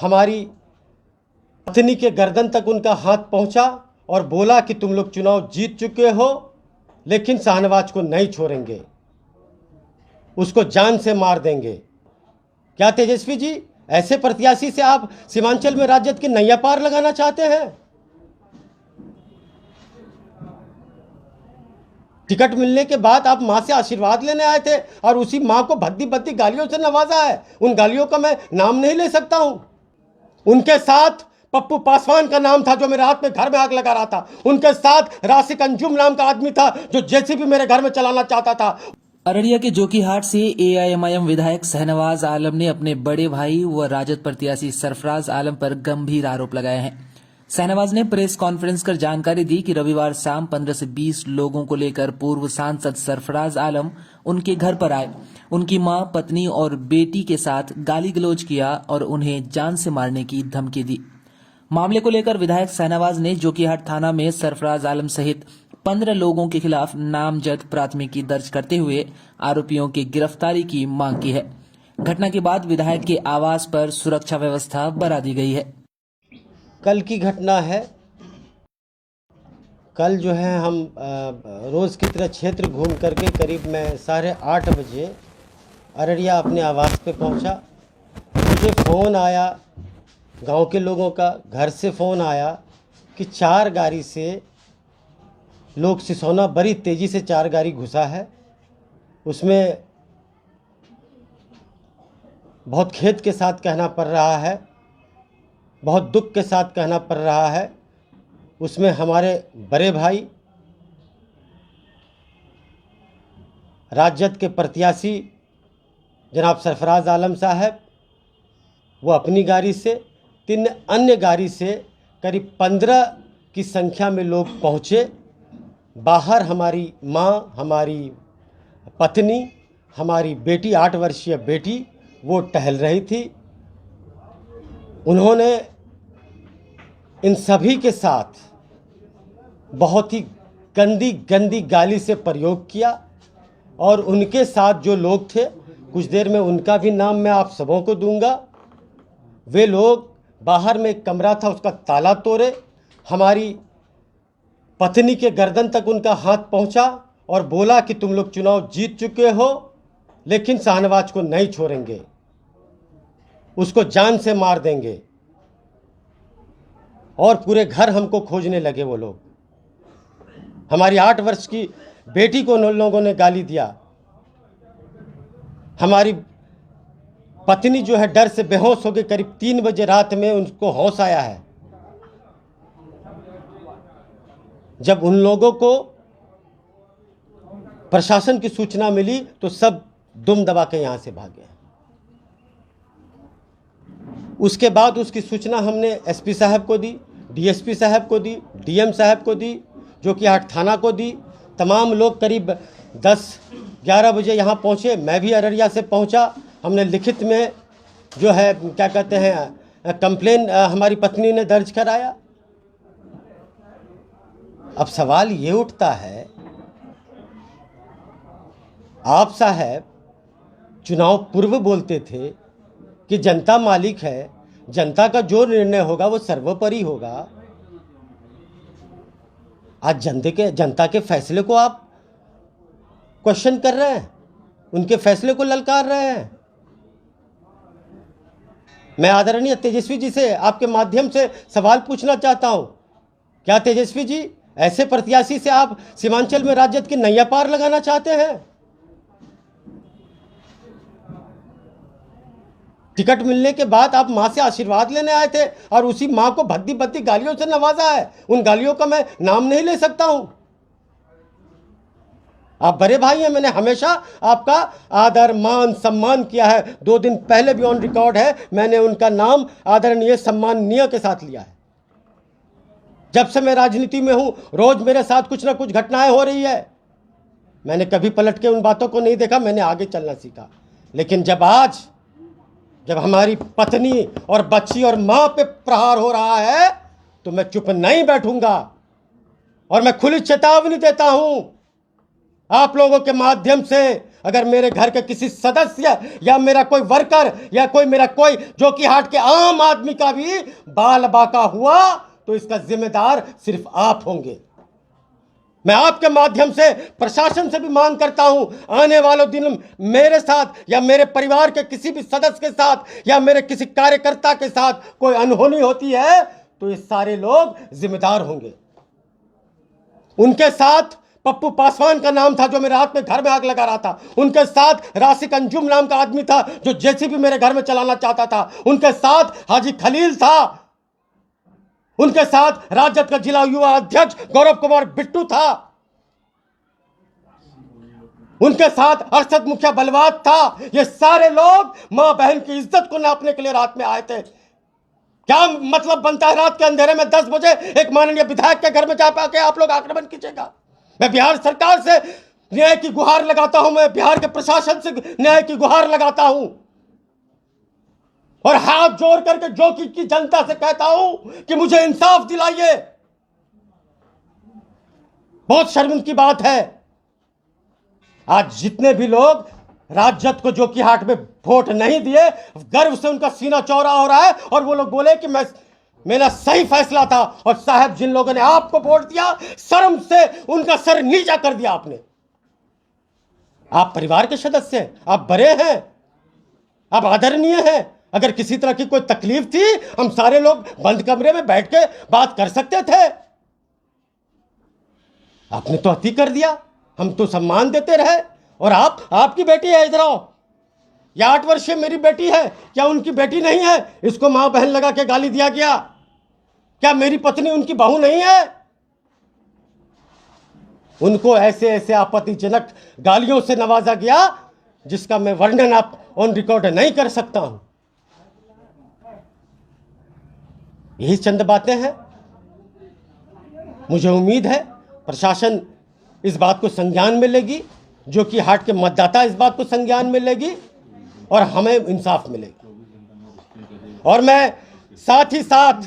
हमारी पत्नी के गर्दन तक उनका हाथ पहुंचा और बोला कि तुम लोग चुनाव जीत चुके हो, लेकिन शाहनवाज को नहीं छोड़ेंगे, उसको जान से मार देंगे। क्या तेजस्वी जी, ऐसे प्रत्याशी से आप सीमांचल में राजद की नैया पार लगाना चाहते हैं? टिकट मिलने के बाद आप मां से आशीर्वाद लेने आए थे और उसी मां को भद्दी भद्दी गालियों से नवाजा है। उन गालियों का मैं नाम नहीं ले सकता हूं। उनके साथ पप्पू पासवान का नाम था जो मेरे हाथ में घर में आग लगा रहा था। उनके साथ राशिक अंजुम नाम का आदमी था जो जेसीबी मेरे घर में चलाना चाहता था। अररिया के जोकीहाट से एआईएमआईएम विधायक शाहनवाज आलम ने अपने बड़े भाई व राजद प्रत्याशी सरफराज आलम पर गंभीर आरोप लगाए हैं। शाहनवाज ने प्रेस कॉन्फ्रेंस कर जानकारी दी कि रविवार शाम 15 से 20 लोगों को लेकर पूर्व सांसद सरफराज आलम उनके घर पर आए, उनकी मां, पत्नी और बेटी के साथ गाली गलौज किया और उन्हें जान से मारने की धमकी दी। मामले को लेकर विधायक शाहनवाज ने जोकीहाट थाना में सरफराज आलम सहित 15 लोगों के खिलाफ नामजद प्राथमिकी दर्ज करते हुए आरोपियों की गिरफ्तारी की मांग की है। घटना के बाद विधायक के आवास पर सुरक्षा व्यवस्था बढ़ा दी गई है। कल की घटना है। कल जो है हम रोज़ की तरह क्षेत्र घूम करके करीब मैं 8:30 बजे अररिया अपने आवास पे पहुंचा। मुझे फ़ोन आया गांव के लोगों का, घर से फ़ोन आया कि 4 गाड़ी से लोग सिसोना बड़ी तेज़ी से 4 गाड़ी घुसा है। उसमें बहुत खेद के साथ कहना पड़ रहा है, बहुत दुख के साथ कहना पड़ रहा है, उसमें हमारे बड़े भाई राजद के प्रत्याशी जनाब सरफराज आलम साहब, वो अपनी गाड़ी से, 3 अन्य गाड़ी से करीब 15 की संख्या में लोग पहुँचे। बाहर हमारी माँ, हमारी पत्नी, हमारी बेटी, 8 वर्षीय बेटी, वो टहल रही थी। उन्होंने इन सभी के साथ बहुत ही गंदी गंदी गाली से प्रयोग किया और उनके साथ जो लोग थे, कुछ देर में उनका भी नाम मैं आप सबों को दूंगा। वे लोग बाहर में एक कमरा था, उसका ताला तोड़े, हमारी पत्नी के गर्दन तक उनका हाथ पहुंचा और बोला कि तुम लोग चुनाव जीत चुके हो, लेकिन शाहनवाज को नहीं छोड़ेंगे, उसको जान से मार देंगे। और पूरे घर हमको खोजने लगे वो लोग। हमारी 8 वर्ष की बेटी को उन लोगों ने गाली दिया। हमारी पत्नी जो है डर से बेहोश हो गई। करीब 3 बजे रात में उनको होश आया है। जब उन लोगों को प्रशासन की सूचना मिली तो सब दुम दबा के यहाँ से भागे। उसके बाद उसकी सूचना हमने एसपी साहब को दी, डीएसपी साहब को दी, डीएम साहब को दी, जोकीहाट थाना को दी। तमाम लोग करीब 10-11 बजे यहाँ पहुँचे। मैं भी अररिया से पहुँचा। हमने लिखित में जो है क्या कहते हैं कंप्लेन हमारी पत्नी ने दर्ज कराया। अब सवाल ये उठता है, आप साहब चुनाव पूर्व बोलते थे कि जनता मालिक है, जनता का जो निर्णय होगा वो सर्वोपरि होगा। आज जनता के फैसले को आप क्वेश्चन कर रहे हैं, उनके फैसले को ललकार रहे हैं। मैं आदरणीय तेजस्वी जी से आपके माध्यम से सवाल पूछना चाहता हूं, क्या तेजस्वी जी, ऐसे प्रत्याशी से आप सीमांचल में राजद की नैया पार लगाना चाहते हैं? टिकट मिलने के बाद आप मां से आशीर्वाद लेने आए थे और उसी मां को भद्दी भद्दी गालियों से नवाजा है। उन गालियों का मैं नाम नहीं ले सकता हूं। आप बड़े भाई हैं, मैंने हमेशा आपका आदर मान सम्मान किया है। 2 दिन पहले भी ऑन रिकॉर्ड है, मैंने उनका नाम आदरणीय सम्माननीय के साथ लिया है। जब से मैं राजनीति में हूं, रोज मेरे साथ कुछ ना कुछ घटनाएं हो रही है। मैंने कभी पलट के उन बातों को नहीं देखा, मैंने आगे चलना सीखा। लेकिन जब हमारी पत्नी और बच्ची और मां पे प्रहार हो रहा है तो मैं चुप नहीं बैठूंगा। और मैं खुली चेतावनी देता हूं आप लोगों के माध्यम से, अगर मेरे घर के किसी सदस्य या मेरा कोई वर्कर या मेरा कोई जोकीहाट के आम आदमी का भी बाल बाका हुआ तो इसका जिम्मेदार सिर्फ आप होंगे। मैं आपके माध्यम से प्रशासन से भी मांग करता हूं, आने वाले दिन मेरे साथ या मेरे परिवार के किसी भी सदस्य के साथ या मेरे किसी कार्यकर्ता के साथ कोई अनहोनी होती है तो ये सारे लोग जिम्मेदार होंगे। उनके साथ पप्पू पासवान का नाम था जो मेरे हाथ में घर में आग लगा रहा था। उनके साथ राशिक अंजुम नाम का आदमी था जो जेसीबी मेरे घर में चलाना चाहता था। उनके साथ हाजी खलील था। उनके साथ राजद का जिला युवा अध्यक्ष गौरव कुमार बिट्टू था। उनके साथ अरशद मुखिया बलवात था। ये सारे लोग मां बहन की इज्जत को नापने के लिए रात में आए थे। क्या मतलब बनता है रात के अंधेरे में 10 बजे एक माननीय विधायक के घर में जा पाके आप लोग आक्रमण कीजिएगा? मैं बिहार सरकार से न्याय की गुहार लगाता हूं, मैं बिहार के प्रशासन से न्याय की गुहार लगाता हूं और हाथ जोड़ करके जोकी की जनता से कहता हूं कि मुझे इंसाफ दिलाइए। बहुत शर्म की बात है आज जितने भी लोग राजद को जोकीहाट में वोट नहीं दिए, गर्व से उनका सीना चौड़ा हो रहा है और वो लोग बोले कि मेरा सही फैसला था। और साहब जिन लोगों ने आपको वोट दिया, शर्म से उनका सर नीचा कर दिया आपने। आप परिवार के सदस्य हैं, आप बड़े हैं, आप आदरणीय हैं। अगर किसी तरह की कोई तकलीफ थी हम सारे लोग बंद कमरे में बैठ के बात कर सकते थे। आपने तो अति कर दिया। हम तो सम्मान देते रहे। और आपकी बेटी है, इधर आओ। या 8 वर्षीय मेरी बेटी है, क्या उनकी बेटी नहीं है? इसको मां बहन लगा के गाली दिया गया। क्या मेरी पत्नी उनकी बहू नहीं है? उनको ऐसे ऐसे आपत्तिजनक गालियों से नवाजा गया जिसका मैं वर्णन आप ऑन रिकॉर्ड नहीं कर सकता हूं। यही चंद बातें हैं। मुझे उम्मीद है प्रशासन इस बात को संज्ञान में लेगी, जोकीहाट के मतदाता इस बात को संज्ञान में लेगी और हमें इंसाफ मिलेगा। और मैं साथ ही साथ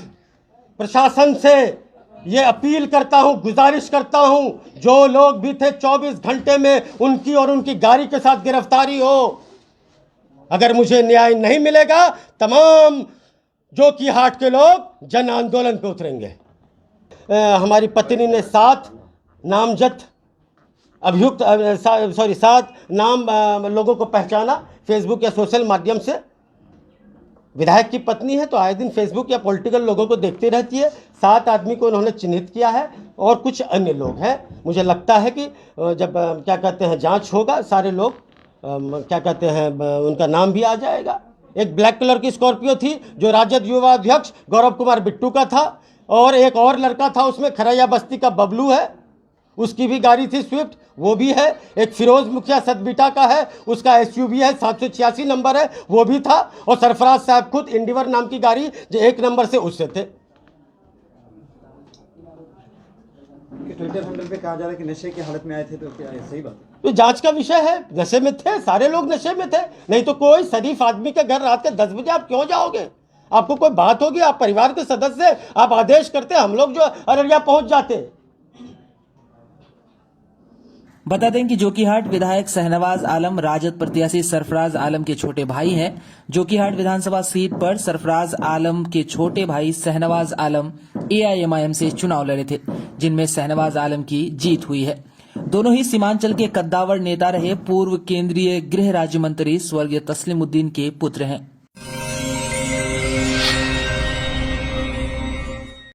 प्रशासन से ये अपील करता हूं, गुजारिश करता हूं, जो लोग भी थे 24 घंटे में उनकी और उनकी गाड़ी के साथ गिरफ्तारी हो। अगर मुझे न्याय नहीं मिलेगा तमाम जोकीहाट के लोग जन आंदोलन पे उतरेंगे। हमारी पत्नी ने 7 नामजद अभियुक्त 7 नाम लोगों को पहचाना फेसबुक या सोशल माध्यम से। विधायक की पत्नी है तो आए दिन फेसबुक या पॉलिटिकल लोगों को देखती रहती है। 7 आदमी को उन्होंने चिन्हित किया है और कुछ अन्य लोग हैं। मुझे लगता है कि जब क्या कहते हैं जांच होगा सारे लोग क्या कहते हैं उनका नाम भी आ जाएगा। एक ब्लैक कलर की स्कॉर्पियो थी जो राजद युवा अध्यक्ष गौरव कुमार बिट्टू का था और एक और लड़का था उसमें खरैया बस्ती का बबलू है, उसकी भी गाड़ी थी स्विफ्ट, वो भी है। एक फिरोज मुखिया सदबीटा का है, उसका एसयूवी है 786 नंबर है, वो भी था। और सरफराज साहब खुद इंडिवर नाम की गाड़ी जो 1 नंबर से उससे थे। ट्विटर हैंडल पे कहा जा रहा है कि नशे की हालत में आए थे, तो क्या सही बात है? तो जांच का विषय है। नशे में थे, सारे लोग नशे में थे। नहीं तो कोई शरीफ आदमी के घर रात के 10 बजे आप क्यों जाओगे? आपको कोई बात होगी, आप परिवार के सदस्य, आप आदेश करते, हम लोग जो अररिया पहुंच जाते। बता दें कि जोकीहाट विधायक शहनवाज आलम राजद प्रत्याशी सरफराज आलम के छोटे भाई हैं। जोकीहाट विधानसभा सीट पर सरफराज आलम के छोटे भाई शहनवाज आलम AIMIM से चुनाव लड़े थे, जिनमें शहनवाज आलम की जीत हुई है। दोनों ही सीमांचल के कद्दावर नेता रहे पूर्व केंद्रीय गृह राज्य मंत्री स्वर्गीय तस्लीमुद्दीन के पुत्र हैं।